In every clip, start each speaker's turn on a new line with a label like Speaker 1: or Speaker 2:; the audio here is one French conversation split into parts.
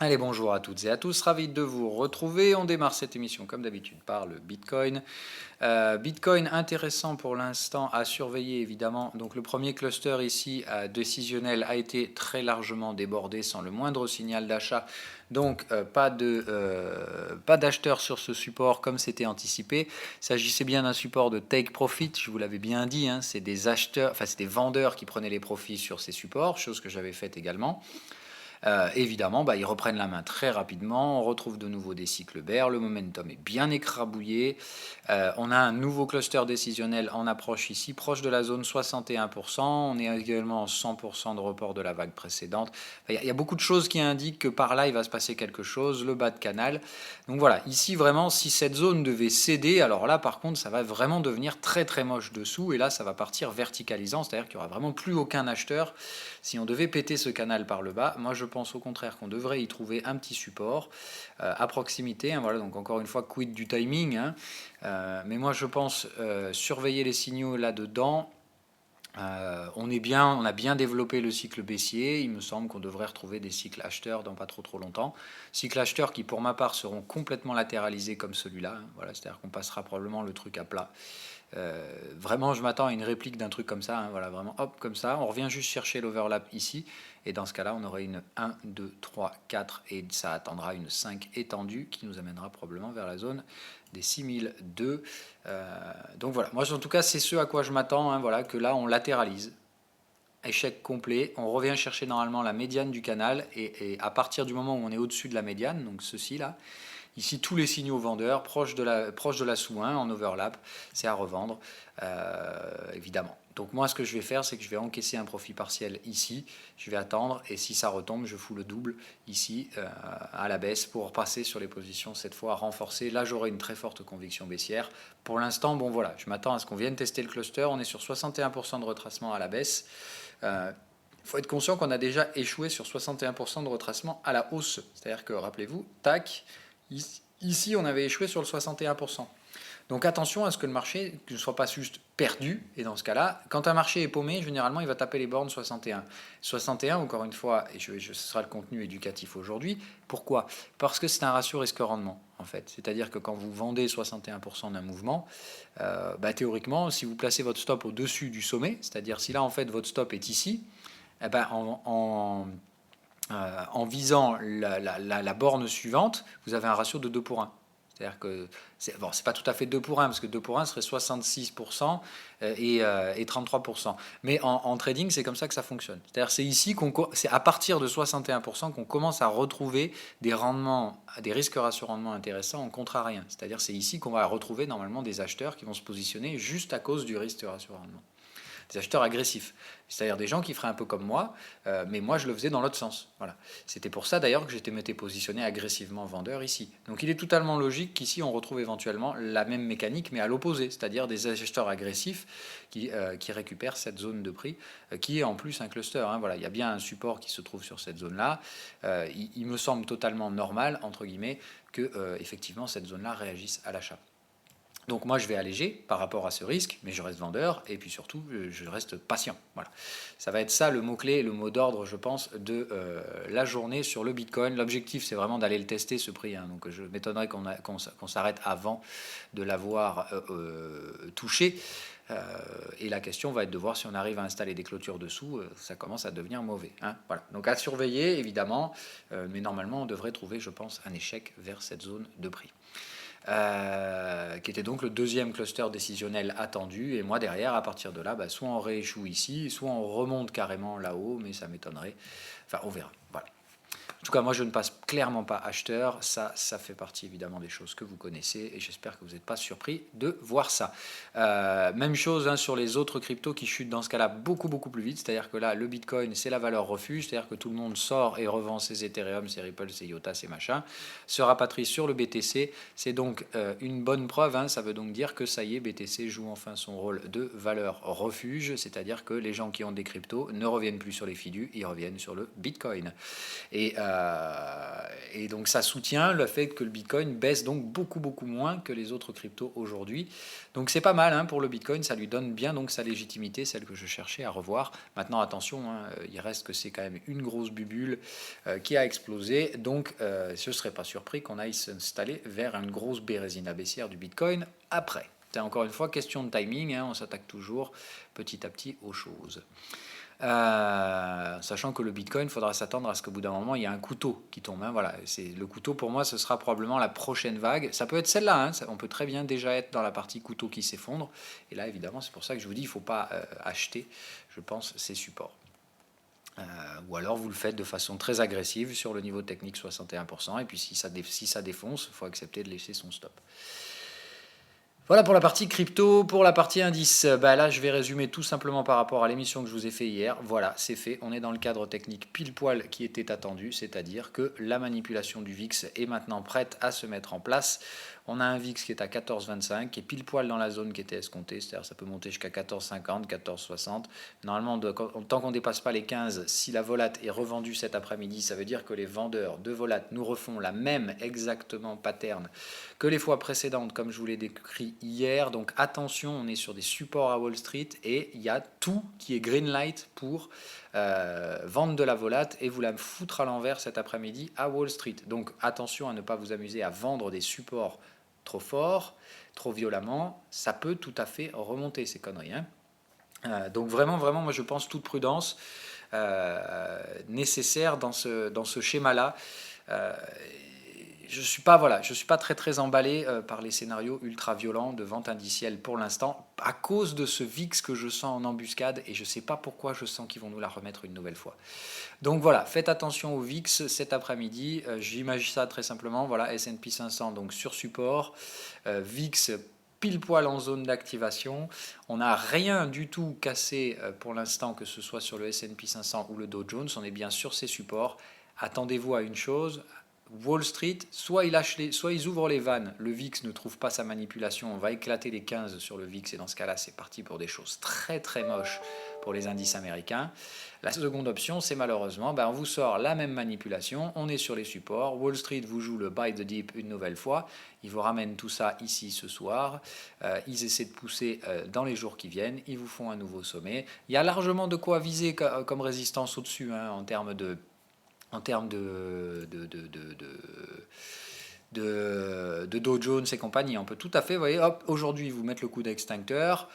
Speaker 1: Allez, bonjour à toutes et à tous, ravi de vous retrouver. On démarre cette émission comme d'habitude par le Bitcoin. Bitcoin intéressant pour l'instant à surveiller évidemment. Donc le premier cluster ici décisionnel a été très largement débordé sans le moindre signal d'achat. Donc pas d'acheteurs sur ce support comme c'était anticipé. Il s'agissait bien d'un support de take profit, je vous l'avais bien dit. Hein, c'est des acheteurs, enfin c'est des vendeurs qui prenaient les profits sur ces supports, chose que j'avais faite également. Évidemment, ils reprennent la main très rapidement, on retrouve de nouveau des cycles bear, le momentum est bien écrabouillé, on a un nouveau cluster décisionnel en approche ici, proche de la zone 61%, on est également en 100% de report de la vague précédente. Il y a beaucoup de choses qui indiquent que par là il va se passer quelque chose, le bas de canal. Donc voilà, ici vraiment, si cette zone devait céder, alors là par contre ça va vraiment devenir très très moche dessous, et là ça va partir verticalisant, c'est-à-dire qu'il n'y aura vraiment plus aucun acheteur. Si on devait péter ce canal par le bas, moi je pense au contraire qu'on devrait y trouver un petit support à proximité. Hein, voilà, donc encore une fois, quid du timing. Hein, mais moi je pense surveiller les signaux là-dedans. On a bien développé le cycle baissier. Il me semble qu'on devrait retrouver des cycles acheteurs dans pas trop longtemps. Cycles acheteurs qui, pour ma part, seront complètement latéralisés comme celui-là. Hein, voilà, c'est-à-dire qu'on passera probablement le truc à plat. Vraiment, je m'attends à une réplique d'un truc comme ça. Hein, voilà, vraiment, hop, comme ça. On revient juste chercher l'overlap ici. Et dans ce cas-là, on aurait une 1, 2, 3, 4. Et ça attendra une 5 étendue qui nous amènera probablement vers la zone des 6002. Donc voilà, moi en tout cas, c'est ce à quoi je m'attends. Hein, voilà, que là, on latéralise. Échec complet. On revient chercher normalement la médiane du canal. Et à partir du moment où on est au-dessus de la médiane, donc ceci là, ici, tous les signaux vendeurs proches de la sous-1 en overlap, c'est à revendre, évidemment. Donc moi, ce que je vais faire, c'est que je vais encaisser un profit partiel ici, je vais attendre, et si ça retombe, je fous le double ici à la baisse pour passer sur les positions cette fois renforcées. Là, j'aurai une très forte conviction baissière. Pour l'instant, bon voilà, je m'attends à ce qu'on vienne tester le cluster. On est sur 61% de retracement à la baisse. Il faut être conscient qu'on a déjà échoué sur 61% de retracement à la hausse. C'est-à-dire que, rappelez-vous, tac, ici, on avait échoué sur le 61%. Donc attention à ce que le marché ne soit pas juste perdu. Et dans ce cas-là, quand un marché est paumé, généralement, il va taper les bornes 61. 61, encore une fois, et ce sera le contenu éducatif aujourd'hui. Pourquoi? Parce que c'est un ratio risque-rendement, en fait. C'est-à-dire que quand vous vendez 61% d'un mouvement, théoriquement, si vous placez votre stop au-dessus du sommet, c'est-à-dire si là, en fait, votre stop est ici, eh ben, en visant la borne suivante, vous avez un ratio de 2 pour 1. C'est-à-dire que c'est bon, pas tout à fait 2 pour 1, parce que 2 pour 1 serait 66% et 33%. Mais en trading, c'est comme ça que ça fonctionne. C'est-à-dire c'est ici c'est à partir de 61% qu'on commence à retrouver des rendements, des risques ratio rendement intéressants en contrariant. C'est-à-dire c'est ici qu'on va retrouver normalement des acheteurs qui vont se positionner juste à cause du risque ratio rendement. Des acheteurs agressifs, c'est-à-dire des gens qui feraient un peu comme moi, mais moi je le faisais dans l'autre sens. Voilà. C'était pour ça d'ailleurs que m'étais positionné agressivement vendeur ici. Donc il est totalement logique qu'ici on retrouve éventuellement la même mécanique, mais à l'opposé, c'est-à-dire des acheteurs agressifs qui récupèrent cette zone de prix, qui est en plus un cluster. Hein. Voilà, il y a bien un support qui se trouve sur cette zone-là. Il me semble totalement normal, entre guillemets, que effectivement cette zone-là réagisse à l'achat. Donc moi, je vais alléger par rapport à ce risque, mais je reste vendeur et puis surtout, je reste patient. Voilà. Ça va être ça le mot-clé, le mot d'ordre, je pense, de la journée sur le Bitcoin. L'objectif, c'est vraiment d'aller le tester, ce prix. Hein. Donc je m'étonnerais qu'on s'arrête avant de l'avoir touché. Et la question va être de voir si on arrive à installer des clôtures dessous. Ça commence à devenir mauvais. Hein. Voilà. Donc à surveiller, évidemment. Mais normalement, on devrait trouver, je pense, un échec vers cette zone de prix. Qui était donc le deuxième cluster décisionnel attendu. Et moi, derrière, à partir de là, soit on rééchoue ici, soit on remonte carrément là-haut, mais ça m'étonnerait. Enfin, on verra. Voilà. En tout cas, moi, je ne passe clairement pas acheteur. Ça fait partie évidemment des choses que vous connaissez et j'espère que vous n'êtes pas surpris de voir ça. Même chose hein, sur les autres cryptos qui chutent dans ce cas-là beaucoup plus vite. C'est-à-dire que là, le Bitcoin, c'est la valeur refuge. C'est-à-dire que tout le monde sort et revend ses Ethereum, ses Ripple, ses IOTA, ses machins, se rapatrie sur le BTC. C'est donc une bonne preuve. Hein. Ça veut donc dire que ça y est, BTC joue enfin son rôle de valeur refuge. C'est-à-dire que les gens qui ont des cryptos ne reviennent plus sur les fidus, ils reviennent sur le Bitcoin. Et Et donc ça soutient le fait que le Bitcoin baisse donc beaucoup moins que les autres cryptos aujourd'hui. Donc c'est pas mal hein, pour le Bitcoin, ça lui donne bien donc sa légitimité, celle que je cherchais à revoir. Maintenant attention, hein, il reste que c'est quand même une grosse bubule qui a explosé. Donc je ne serais pas surpris qu'on aille s'installer vers une grosse bérésina baissière du Bitcoin après. C'est encore une fois question de timing, hein, on s'attaque toujours petit à petit aux choses. Sachant que le Bitcoin, il faudra s'attendre à ce qu'au bout d'un moment, il y a un couteau qui tombe. Hein, voilà, c'est le couteau pour moi, ce sera probablement la prochaine vague. Ça peut être celle-là, hein, on peut très bien déjà être dans la partie couteau qui s'effondre. Et là, évidemment, c'est pour ça que je vous dis, il ne faut pas acheter, je pense, ces supports. Ou alors vous le faites de façon très agressive sur le niveau technique 61%. Et puis si ça défonce, il faut accepter de laisser son stop. Voilà pour la partie crypto. Pour la partie indice, là je vais résumer tout simplement par rapport à l'émission que je vous ai fait hier. Voilà, c'est fait. On est dans le cadre technique pile poil qui était attendu, c'est-à-dire que la manipulation du VIX est maintenant prête à se mettre en place. On a un VIX qui est à 14,25, qui est pile poil dans la zone qui était escomptée, c'est-à-dire ça peut monter jusqu'à 14,50, 14,60. Normalement, tant qu'on ne dépasse pas les 15, si la volate est revendue cet après-midi, ça veut dire que les vendeurs de volate nous refont la même exactement pattern que les fois précédentes, comme je vous l'ai décrit hier. Donc attention, on est sur des supports à Wall Street et il y a tout qui est green light pour vendre de la volate et vous la foutre à l'envers cet après-midi à Wall Street. Donc attention à ne pas vous amuser à vendre des supports trop fort, trop violemment, ça peut tout à fait remonter ces conneries. Hein. Donc vraiment, moi je pense toute prudence nécessaire dans ce schéma-là. Je suis pas très emballé par les scénarios ultra violents de vente indicielle pour l'instant, à cause de ce VIX que je sens en embuscade et je ne sais pas pourquoi je sens qu'ils vont nous la remettre une nouvelle fois. Donc voilà, faites attention au VIX cet après-midi. J'imagine ça très simplement. Voilà, S&P 500 donc sur support, VIX pile poil en zone d'activation. On n'a rien du tout cassé pour l'instant, que ce soit sur le S&P 500 ou le Dow Jones. On est bien sur ces supports. Attendez-vous à une chose. Wall Street, soit ils ouvrent les vannes, le VIX ne trouve pas sa manipulation, on va éclater les 15 sur le VIX et dans ce cas-là, c'est parti pour des choses très très moches pour les indices américains. La seconde option, c'est malheureusement, on vous sort la même manipulation, on est sur les supports, Wall Street vous joue le buy the dip une nouvelle fois, ils vous ramènent tout ça ici ce soir, ils essaient de pousser dans les jours qui viennent, ils vous font un nouveau sommet. Il y a largement de quoi viser comme résistance au-dessus hein, en termes de Dow Jones et compagnie. On peut tout à fait, vous voyez, hop, aujourd'hui, vous mettre le coup d'extincteur.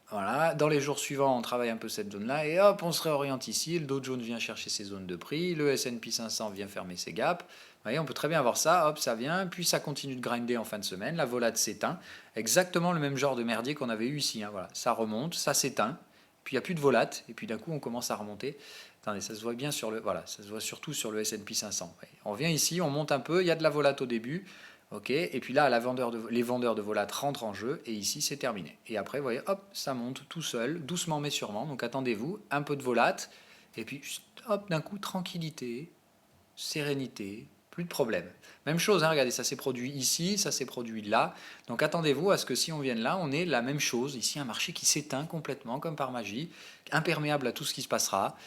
Speaker 1: Voilà, dans les jours suivants, on travaille un peu cette zone-là et hop, on se réoriente ici. Le Dow Jones vient chercher ses zones de prix, le S&P 500 vient fermer ses gaps. Vous voyez, on peut très bien voir ça, hop, ça vient, puis ça continue de grinder en fin de semaine, la volate s'éteint. Exactement le même genre de merdier qu'on avait eu ici. Hein, voilà, ça remonte, ça s'éteint, puis il n'y a plus de volate, et puis d'un coup, on commence à remonter. Attendez, ça se voit bien ça se voit surtout sur le S&P 500. On vient ici, on monte un peu, il y a de la volate au début, ok, et puis là, les vendeurs de volate rentrent en jeu, et ici, c'est terminé. Et après, vous voyez, hop, ça monte tout seul, doucement mais sûrement. Donc attendez-vous, un peu de volate, et puis hop, d'un coup, tranquillité, sérénité, plus de problème. Même chose, hein, regardez, ça s'est produit ici, ça s'est produit là. Donc attendez-vous à ce que si on vienne là, on ait la même chose. Ici, un marché qui s'éteint complètement, comme par magie, imperméable à tout ce qui se passera.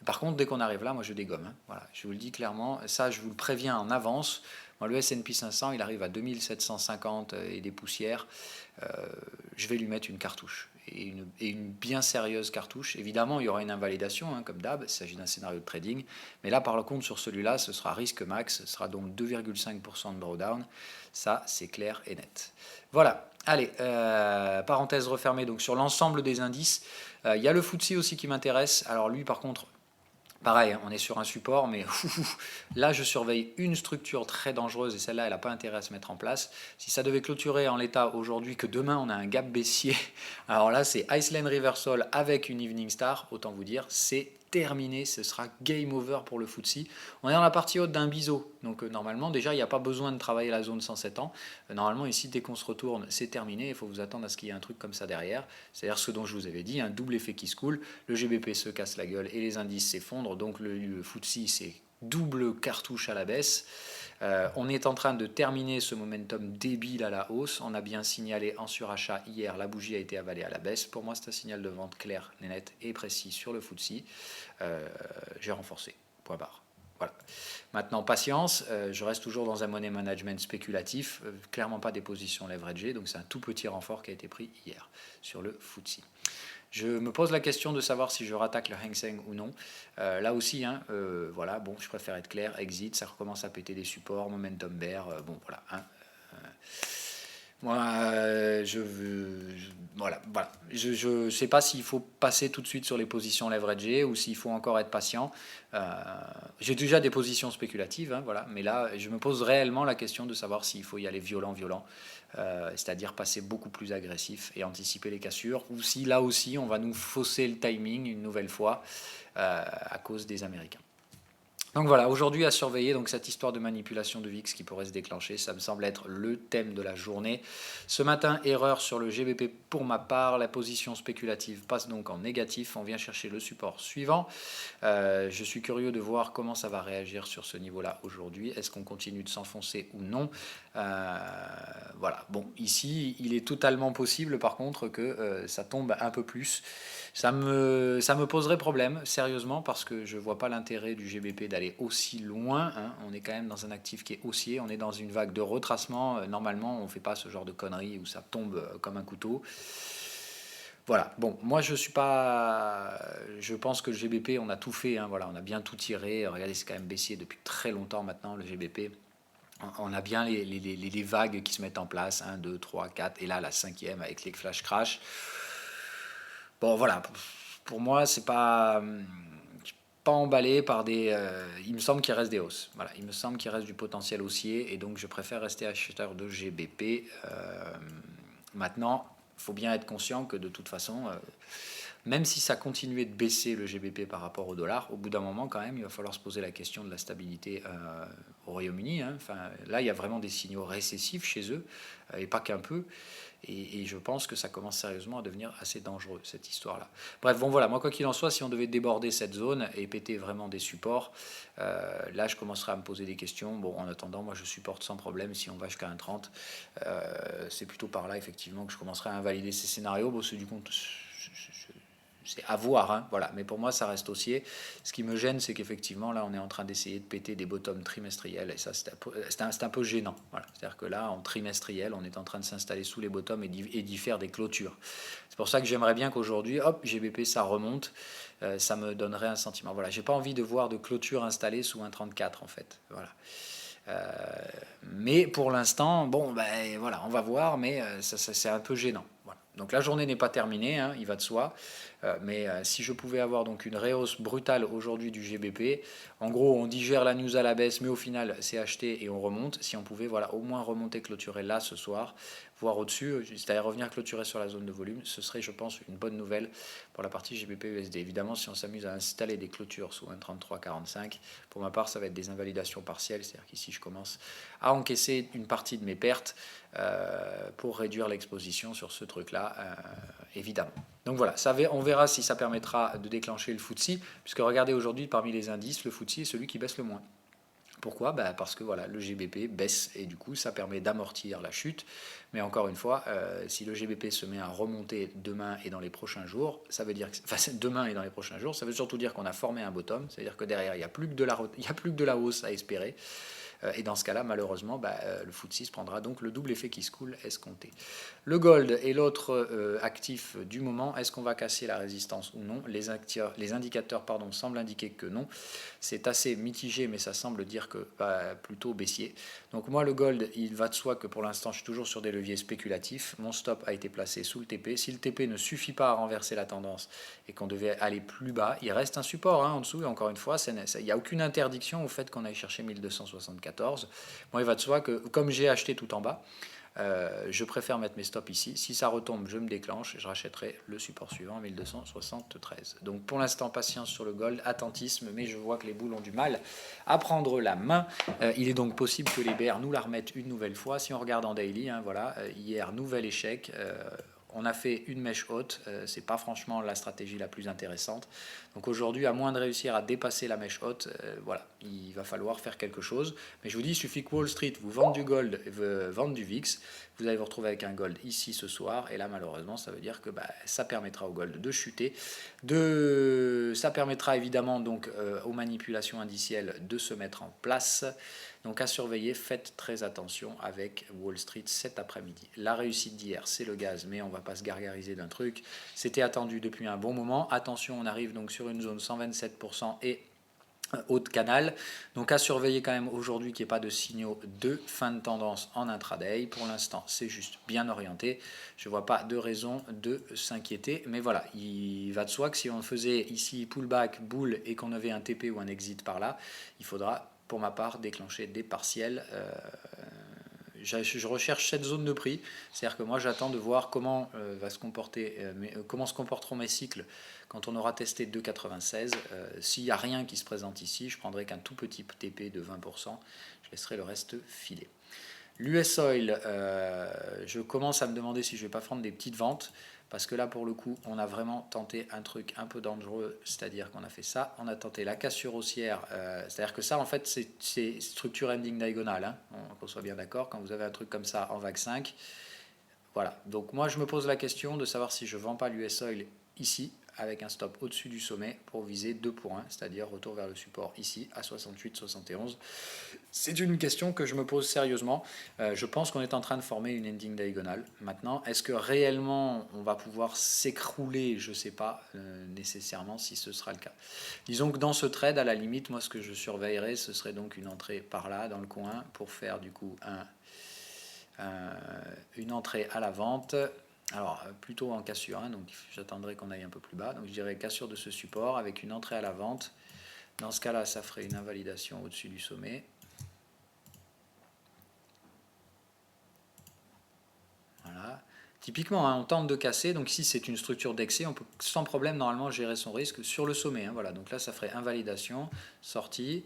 Speaker 1: Par contre, dès qu'on arrive là, moi je dégomme. Hein. Voilà, je vous le dis clairement, ça je vous le préviens en avance. Moi, le S&P 500, il arrive à 2750 et des poussières. Je vais lui mettre une cartouche. Et une bien sérieuse cartouche. Évidemment, il y aura une invalidation, hein, comme d'hab, il s'agit d'un scénario de trading. Mais là, par contre, sur celui-là, ce sera risque max, ce sera donc 2,5% de drawdown. Ça, c'est clair et net. Voilà, allez, parenthèse refermée donc sur l'ensemble des indices. Il y a le FTSE aussi qui m'intéresse. Alors lui, par contre, pareil, on est sur un support, mais là, je surveille une structure très dangereuse et celle-là, elle n'a pas intérêt à se mettre en place. Si ça devait clôturer en l'état aujourd'hui, que demain, on a un gap baissier, alors là, c'est Iceland Reversal avec une Evening Star, autant vous dire, c'est terminé, ce sera game over pour le FTSE. On est dans la partie haute d'un biseau, donc normalement, déjà, il n'y a pas besoin de travailler la zone 107 ans. Normalement, ici, dès qu'on se retourne, c'est terminé, il faut vous attendre à ce qu'il y ait un truc comme ça derrière. C'est-à-dire ce dont je vous avais dit, un double effet qui se coule, le GBP se casse la gueule et les indices s'effondrent, donc le FTSE, c'est double cartouche à la baisse. On est en train de terminer ce momentum débile à la hausse. On a bien signalé en surachat hier, la bougie a été avalée à la baisse. Pour moi, c'est un signal de vente clair, net et précis sur le FTSE. J'ai renforcé, point barre. Voilà. Maintenant, patience, je reste toujours dans un money management spéculatif, clairement pas des positions leveragées, donc c'est un tout petit renfort qui a été pris hier sur le FTSE. Je me pose la question de savoir si je rattaque le Hang Seng ou non. Là aussi, hein, voilà, bon, je préfère être clair, exit, ça recommence à péter des supports, momentum bear, bon, voilà. Hein, moi, voilà. Je sais pas s'il faut passer tout de suite sur les positions leveragées ou s'il faut encore être patient. Euh, j'ai déjà des positions spéculatives, hein, voilà, mais là, je me pose réellement la question de savoir s'il faut y aller violent, c'est-à-dire passer beaucoup plus agressif et anticiper les cassures, ou si là aussi on va nous fausser le timing une nouvelle fois à cause des Américains. Donc voilà, aujourd'hui à surveiller donc cette histoire de manipulation de VIX qui pourrait se déclencher, ça me semble être le thème de la journée. Ce matin, erreur sur le GBP pour ma part, la position spéculative passe donc en négatif, on vient chercher le support suivant. Je suis curieux de voir comment ça va réagir sur ce niveau-là aujourd'hui, est-ce qu'on continue de s'enfoncer ou non. Voilà, bon, ici, il est totalement possible par contre que ça tombe un peu plus. Ça me poserait problème, sérieusement, parce que je ne vois pas l'intérêt du GBP d'aller aussi loin. Hein. On est quand même dans un actif qui est haussier, on est dans une vague de retracement. Normalement, on ne fait pas ce genre de conneries où ça tombe comme un couteau. Voilà, bon, moi je suis pas. Je pense que le GBP, on a tout fait, hein, voilà, on a bien tout tiré. Regardez, c'est quand même baissier depuis très longtemps maintenant, le GBP. On a bien les vagues qui se mettent en place, 1, 2, 3, 4, et là la cinquième avec les flash crash. Bon, voilà, pour moi, c'est pas, pas emballé par des. Il me semble qu'il reste des hausses. Voilà, il me semble qu'il reste du potentiel haussier et donc je préfère rester acheteur de GBP. Maintenant, il faut bien être conscient que de toute façon, même si ça continuait de baisser le GBP par rapport au dollar, au bout d'un moment, quand même, il va falloir se poser la question de la stabilité au Royaume-Uni. Hein. Enfin, là, il y a vraiment des signaux récessifs chez eux, et pas qu'un peu. Et je pense que ça commence sérieusement à devenir assez dangereux, cette histoire-là. Bref, bon voilà, moi quoi qu'il en soit, si on devait déborder cette zone et péter vraiment des supports, là je commencerai à me poser des questions. Bon, en attendant, moi je supporte sans problème si on va jusqu'à 1,30. C'est plutôt par là, effectivement, que je commencerai à invalider ces scénarios. Bon, c'est du compte... C'est à voir, hein, voilà. Mais pour moi, ça reste haussier. Ce qui me gêne, c'est qu'effectivement, là, on est en train d'essayer de péter des bottoms trimestriels. Et ça, c'est un peu gênant. Voilà. C'est-à-dire que là, en trimestriel, on est en train de s'installer sous les bottoms et d'y faire des clôtures. C'est pour ça que j'aimerais bien qu'aujourd'hui, hop, GBP, ça remonte. Ça me donnerait un sentiment. Voilà. J'ai pas envie de voir de clôture installée sous un 34, en fait. Voilà. Mais pour l'instant, bon, ben voilà, on va voir, mais c'est un peu gênant. Voilà. Donc la journée n'est pas terminée, hein, il va de soi. Mais si je pouvais avoir donc une réhausse brutale aujourd'hui du GBP, en gros on digère la news à la baisse, mais au final c'est acheté et on remonte. Si on pouvait voilà, au moins remonter, clôturer là ce soir, voire au-dessus, c'est-à-dire revenir clôturer sur la zone de volume, ce serait je pense une bonne nouvelle pour la partie GBP-USD. Évidemment si on s'amuse à installer des clôtures sous 1,3345, pour ma part ça va être des invalidations partielles, c'est-à-dire qu'ici je commence à encaisser une partie de mes pertes pour réduire l'exposition sur ce truc-là, évidemment. Donc voilà, on verra si ça permettra de déclencher le FTSE, puisque regardez aujourd'hui, parmi les indices, le FTSE est celui qui baisse le moins. Pourquoi ? Parce que voilà, le GBP baisse et du coup ça permet d'amortir la chute. Mais encore une fois, si le GBP se met à remonter demain et dans les prochains jours, ça veut dire demain et dans les prochains jours, ça veut surtout dire qu'on a formé un bottom, c'est-à-dire que derrière il n'y a plus que de la hausse à espérer. Et dans ce cas-là, malheureusement, le FTSE prendra donc le double effet qui se coule escompté. Le gold est l'autre actif du moment. Est-ce qu'on va casser la résistance ou non ? Les indicateurs semblent indiquer que non. C'est assez mitigé, mais ça semble dire que plutôt baissier. Donc moi, le gold, il va de soi que pour l'instant, je suis toujours sur des leviers spéculatifs. Mon stop a été placé sous le TP. Si le TP ne suffit pas à renverser la tendance et qu'on devait aller plus bas, il reste un support en dessous. Et encore une fois, il n'y a aucune interdiction au fait qu'on aille chercher 1264. Moi, il va de soi que, comme j'ai acheté tout en bas, je préfère mettre mes stops ici. Si ça retombe, je me déclenche et je rachèterai le support suivant, 1273. Donc pour l'instant, patience sur le gold, attentisme, mais je vois que les boules ont du mal à prendre la main. Il est donc possible que les bears nous la remettent une nouvelle fois. Si on regarde en daily, hein, voilà, hier, nouvel échec. On a fait une mèche haute, c'est pas franchement la stratégie la plus intéressante. Donc aujourd'hui, à moins de réussir à dépasser la mèche haute, voilà, il va falloir faire quelque chose. Mais je vous dis, il suffit que Wall Street vous vende du gold, vende du VIX, vous allez vous retrouver avec un gold ici ce soir, et là malheureusement ça veut dire que ça permettra au gold de chuter, ça permettra évidemment donc aux manipulations indicielles de se mettre en place. Donc à surveiller, faites très attention avec Wall Street cet après-midi. La réussite d'hier, c'est le gaz, mais on ne va pas se gargariser d'un truc. C'était attendu depuis un bon moment. Attention, on arrive donc sur une zone 127% et haut de canal. Donc à surveiller quand même aujourd'hui qu'il n'y ait pas de signaux de fin de tendance en intraday. Pour l'instant, c'est juste bien orienté. Je ne vois pas de raison de s'inquiéter. Mais voilà, il va de soi que si on faisait ici pullback, bull et qu'on avait un TP ou un exit par là, il faudra pour ma part déclencher des partiels. Je recherche cette zone de prix, c'est-à-dire que moi j'attends de voir comment comment se comporteront mes cycles quand on aura testé 2,96. S'il n'y a rien qui se présente ici, je prendrai qu'un tout petit TP de 20%, je laisserai le reste filer. L'US Oil, je commence à me demander si je ne vais pas prendre des petites ventes, parce que là pour le coup on a vraiment tenté un truc un peu dangereux, c'est-à-dire qu'on a fait ça, on a tenté la cassure haussière, c'est-à-dire que ça en fait c'est structure ending diagonale, hein, qu'on soit bien d'accord, quand vous avez un truc comme ça en vague 5, voilà. Donc moi je me pose la question de savoir si je ne vends pas l'US Oil ici, avec un stop au-dessus du sommet pour viser 2 pour 1, c'est-à-dire retour vers le support ici à 68,71. C'est une question que je me pose sérieusement. Je pense qu'on est en train de former une ending diagonale. Maintenant, est-ce que réellement on va pouvoir s'écrouler? Je ne sais pas nécessairement si ce sera le cas. Disons que dans ce trade, à la limite, moi ce que je surveillerais, ce serait donc une entrée par là, dans le coin, pour faire du coup une entrée à la vente. Alors plutôt en cassure, hein, donc j'attendrai qu'on aille un peu plus bas. Donc je dirais cassure de ce support avec une entrée à la vente. Dans ce cas-là, ça ferait une invalidation au-dessus du sommet. Voilà. Typiquement, hein, on tente de casser, donc ici c'est une structure d'excès, on peut sans problème normalement gérer son risque sur le sommet. Hein, voilà. Donc là, ça ferait invalidation, sortie,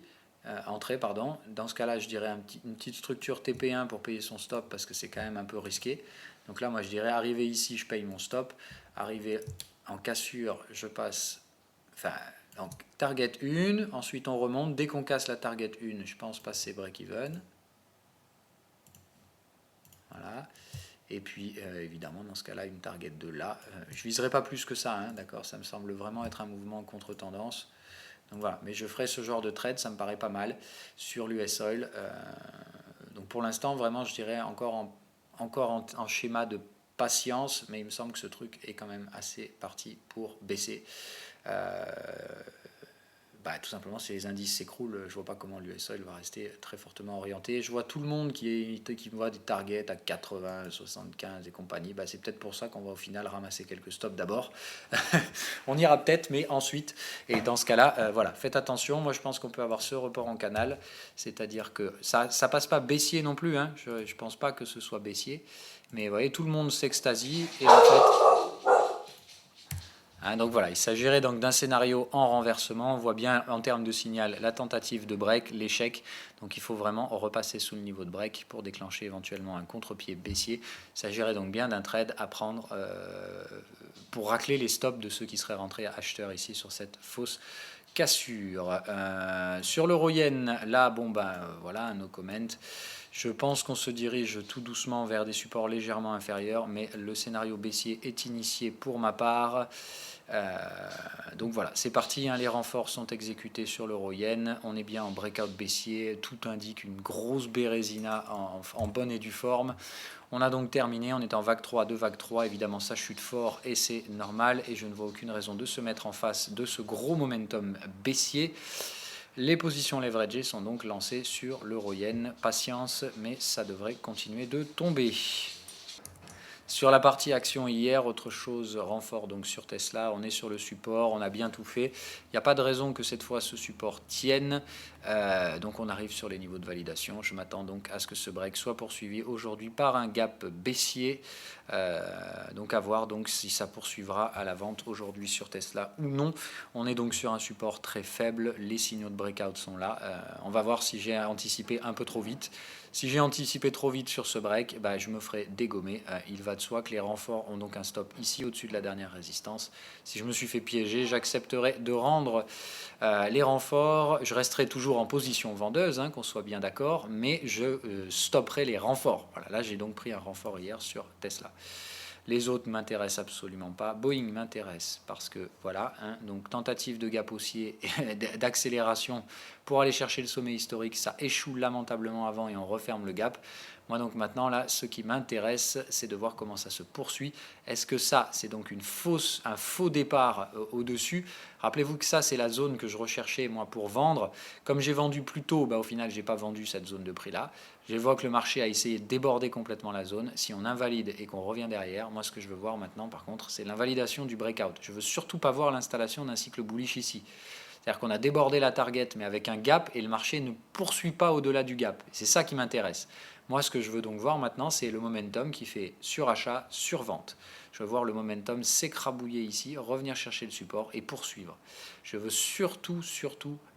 Speaker 1: entrée, pardon. Dans ce cas-là, je dirais une petite structure TP1 pour payer son stop parce que c'est quand même un peu risqué. Donc là, moi je dirais arriver ici, je paye mon stop. Arriver en cassure, je passe. Enfin, donc target 1, ensuite on remonte. Dès qu'on casse la target 1, je pense passer break-even. Voilà. Et puis évidemment dans ce cas-là une target 2 là. Je ne viserai pas plus que ça, hein, d'accord. Ça me semble vraiment être un mouvement en contre-tendance. Donc voilà, mais je ferai ce genre de trade, ça me paraît pas mal sur l'US Oil. Donc pour l'instant, vraiment, je dirais encore en schéma de patience, mais il me semble que ce truc est quand même assez parti pour baisser. Tout simplement, si les indices s'écroulent, je ne vois pas comment l'US Oil va rester très fortement orienté. Je vois tout le monde qui voit des targets à 80, 75 et compagnie. C'est peut-être pour ça qu'on va au final ramasser quelques stops d'abord. On ira peut-être, mais ensuite. Et dans ce cas-là, voilà, faites attention. Moi, je pense qu'on peut avoir ce report en canal. C'est-à-dire que ça passe pas baissier non plus. Hein. Je ne pense pas que ce soit baissier. Mais vous voyez, tout le monde s'extasie. Et en fait... Hein, donc voilà, il s'agirait donc d'un scénario en renversement. On voit bien en termes de signal la tentative de break, l'échec. Donc il faut vraiment repasser sous le niveau de break pour déclencher éventuellement un contre-pied baissier. Il s'agirait donc bien d'un trade à prendre pour racler les stops de ceux qui seraient rentrés à acheteurs ici sur cette fausse cassure. Sur l'euro-yen, là, voilà, no comment. Je pense qu'on se dirige tout doucement vers des supports légèrement inférieurs, mais le scénario baissier est initié pour ma part. Donc voilà, c'est parti, hein, les renforts sont exécutés sur l'euro-yen, on est bien en breakout baissier, tout indique une grosse bérésina en bonne et due forme. On a donc terminé, on est en vague 3, de vague 3, évidemment ça chute fort et c'est normal et je ne vois aucune raison de se mettre en face de ce gros momentum baissier. Les positions leveragées sont donc lancées sur l'euro-yen, patience, mais ça devrait continuer de tomber. Sur la partie action hier, autre chose, renfort donc sur Tesla, on est sur le support, on a bien tout fait. Il n'y a pas de raison que cette fois ce support tienne. Donc on arrive sur les niveaux de validation. Je m'attends donc à ce que ce break soit poursuivi aujourd'hui par un gap baissier. Donc à voir donc si ça poursuivra à la vente aujourd'hui sur Tesla ou non. On est donc sur un support très faible. Les signaux de breakout sont là. On va voir si j'ai anticipé un peu trop vite. Si j'ai anticipé trop vite sur ce break, je me ferai dégommer. Il va de de soi que les renforts ont donc un stop ici au-dessus de la dernière résistance. Si je me suis fait piéger, j'accepterai de rendre les renforts. Je resterai toujours en position vendeuse, hein, qu'on soit bien d'accord, mais je stopperai les renforts. Voilà, là j'ai donc pris un renfort hier sur Tesla. Les autres ne m'intéressent absolument pas. Boeing m'intéresse parce que, voilà, hein, donc tentative de gap haussier d'accélération pour aller chercher le sommet historique, ça échoue lamentablement avant et on referme le gap. Moi, donc maintenant, là, ce qui m'intéresse, c'est de voir comment ça se poursuit. Est-ce que ça, c'est donc un faux départ au-dessus? Rappelez-vous que ça, c'est la zone que je recherchais, moi, pour vendre. Comme j'ai vendu plus tôt, au final, je n'ai pas vendu cette zone de prix-là. Je vois que le marché a essayé de déborder complètement la zone. Si on invalide et qu'on revient derrière, moi, ce que je veux voir maintenant, par contre, c'est l'invalidation du breakout. Je ne veux surtout pas voir l'installation d'un cycle bullish ici. C'est-à-dire qu'on a débordé la target, mais avec un gap, et le marché ne poursuit pas au-delà du gap. C'est ça qui m'intéresse. Moi, ce que je veux donc voir maintenant, c'est le momentum qui fait surachat, survente. Je veux voir le momentum s'écrabouiller ici, revenir chercher le support et poursuivre. Je veux surtout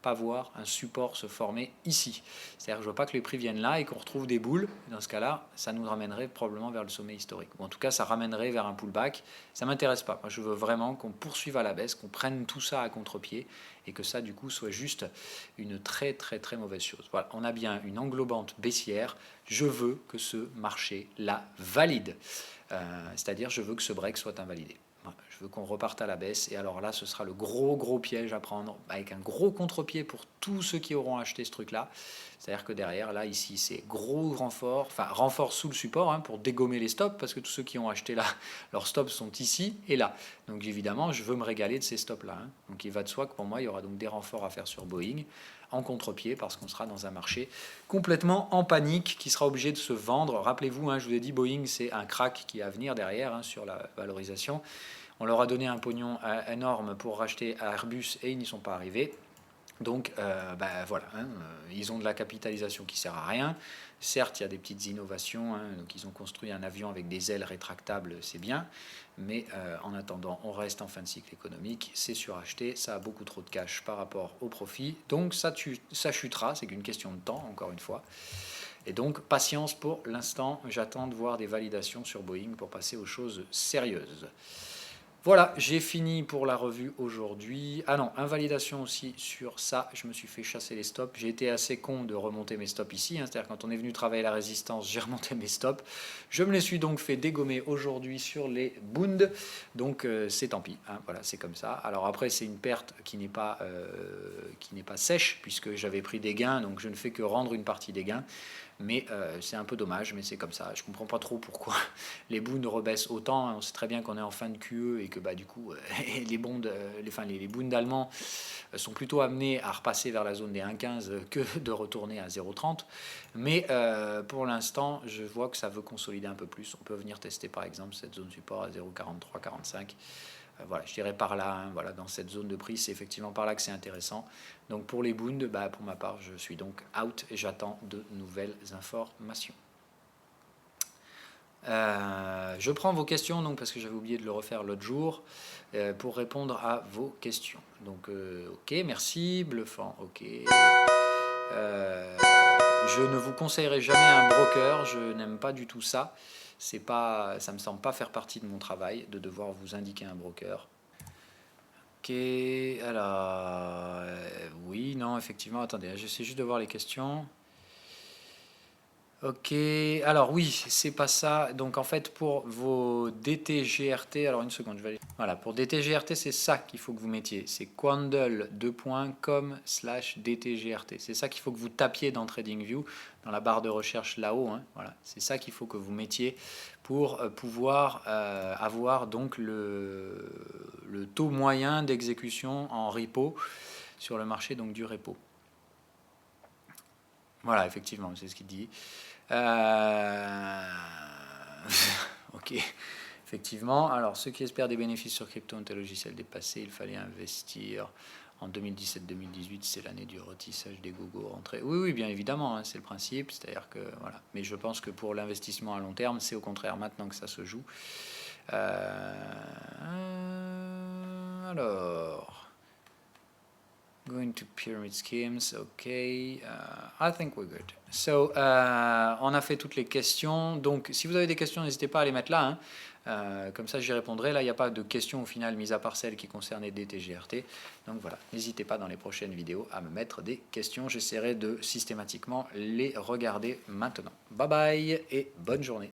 Speaker 1: pas voir un support se former ici. C'est-à-dire que je ne veux pas que les prix viennent là et qu'on retrouve des boules. Dans ce cas-là, ça nous ramènerait probablement vers le sommet historique. Ou en tout cas, ça ramènerait vers un pullback. Ça ne m'intéresse pas. Moi, je veux vraiment qu'on poursuive à la baisse, qu'on prenne tout ça à contre-pied et que ça, du coup, soit juste une très mauvaise chose. Voilà, on a bien une englobante baissière. Je veux que ce marché la valide. C'est-à-dire, je veux que ce break soit invalidé. Je veux qu'on reparte à la baisse. Et alors là, ce sera le gros piège à prendre, avec un gros contre-pied pour tous ceux qui auront acheté ce truc-là. C'est-à-dire que derrière, là, ici, c'est gros renfort, enfin renfort sous le support, hein, pour dégommer les stops, parce que tous ceux qui ont acheté là, leurs stops sont ici et là. Donc évidemment, je veux me régaler de ces stops-là. Hein. Donc il va de soi que pour moi, il y aura donc des renforts à faire sur Boeing, en contre-pied, parce qu'on sera dans un marché complètement en panique, qui sera obligé de se vendre. Rappelez-vous, hein, je vous ai dit, Boeing, c'est un crack qui est à venir derrière, hein, sur la valorisation. On leur a donné un pognon énorme pour racheter Airbus et ils n'y sont pas arrivés. Donc voilà, hein, ils ont de la capitalisation qui ne sert à rien. Certes, il y a des petites innovations, hein, donc ils ont construit un avion avec des ailes rétractables, c'est bien, mais en attendant, on reste en fin de cycle économique, c'est suracheté, ça a beaucoup trop de cash par rapport au profit, donc ça chutera, c'est qu'une question de temps, encore une fois. Et donc, patience pour l'instant, j'attends de voir des validations sur Boeing pour passer aux choses sérieuses. Voilà, j'ai fini pour la revue aujourd'hui. Ah non, invalidation aussi sur ça, je me suis fait chasser les stops. J'ai été assez con de remonter mes stops ici, hein, c'est-à-dire quand on est venu travailler la résistance, j'ai remonté mes stops. Je me les suis donc fait dégommer aujourd'hui sur les Bund, donc c'est tant pis, hein, voilà, c'est comme ça. Alors après, c'est une perte qui n'est pas sèche, puisque j'avais pris des gains, donc je ne fais que rendre une partie des gains. Mais c'est un peu dommage, mais c'est comme ça. Je ne comprends pas trop pourquoi les Bund rebaissent autant. On sait très bien qu'on est en fin de QE et que du coup, les Bund allemands sont plutôt amenés à repasser vers la zone des 1,15 que de retourner à 0,30. Mais pour l'instant, je vois que ça veut consolider un peu plus. On peut venir tester par exemple cette zone support à 0,43, 45. Voilà, je dirais par là, hein, voilà, dans cette zone de prix, c'est effectivement par là que c'est intéressant. Donc pour les Bund, pour ma part, je suis donc out et j'attends de nouvelles informations. Je prends vos questions, donc, parce que j'avais oublié de le refaire l'autre jour, pour répondre à vos questions. Donc, ok, merci. Bluffant, ok. Je ne vous conseillerai jamais un broker, je n'aime pas du tout ça. Ça me semble pas faire partie de mon travail de devoir vous indiquer un broker. Ok, alors oui, non, effectivement, attendez, j'essaie juste de voir les questions. Ok, alors oui, c'est pas ça. Donc en fait, pour vos DTGRT, alors une seconde, je vais aller. Voilà, pour DTGRT, c'est ça qu'il faut que vous mettiez. C'est quandle.com/DTGRT. C'est ça qu'il faut que vous tapiez dans TradingView, dans la barre de recherche là-haut. Hein. Voilà, c'est ça qu'il faut que vous mettiez pour pouvoir avoir donc le taux moyen d'exécution en repo sur le marché donc du repo. Voilà, effectivement, c'est ce qu'il dit. Ok, effectivement. Alors, ceux qui espèrent des bénéfices sur crypto ont un logiciel dépassé. Il fallait investir en 2017-2018. C'est l'année du retissage des gogos rentrés. Oui, bien évidemment, hein, c'est le principe. C'est-à-dire que voilà. Mais je pense que pour l'investissement à long terme, c'est au contraire maintenant que ça se joue. Alors. Going to pyramid schemes, okay. I think we're good. So, on a fait toutes les questions. Donc, si vous avez des questions, n'hésitez pas à les mettre là. Hein. Comme ça, j'y répondrai. Là, il n'y a pas de questions au final, mis à part celles qui concernaient DTGRT. Donc voilà, n'hésitez pas dans les prochaines vidéos à me mettre des questions. J'essaierai de systématiquement les regarder maintenant. Bye bye et bonne journée.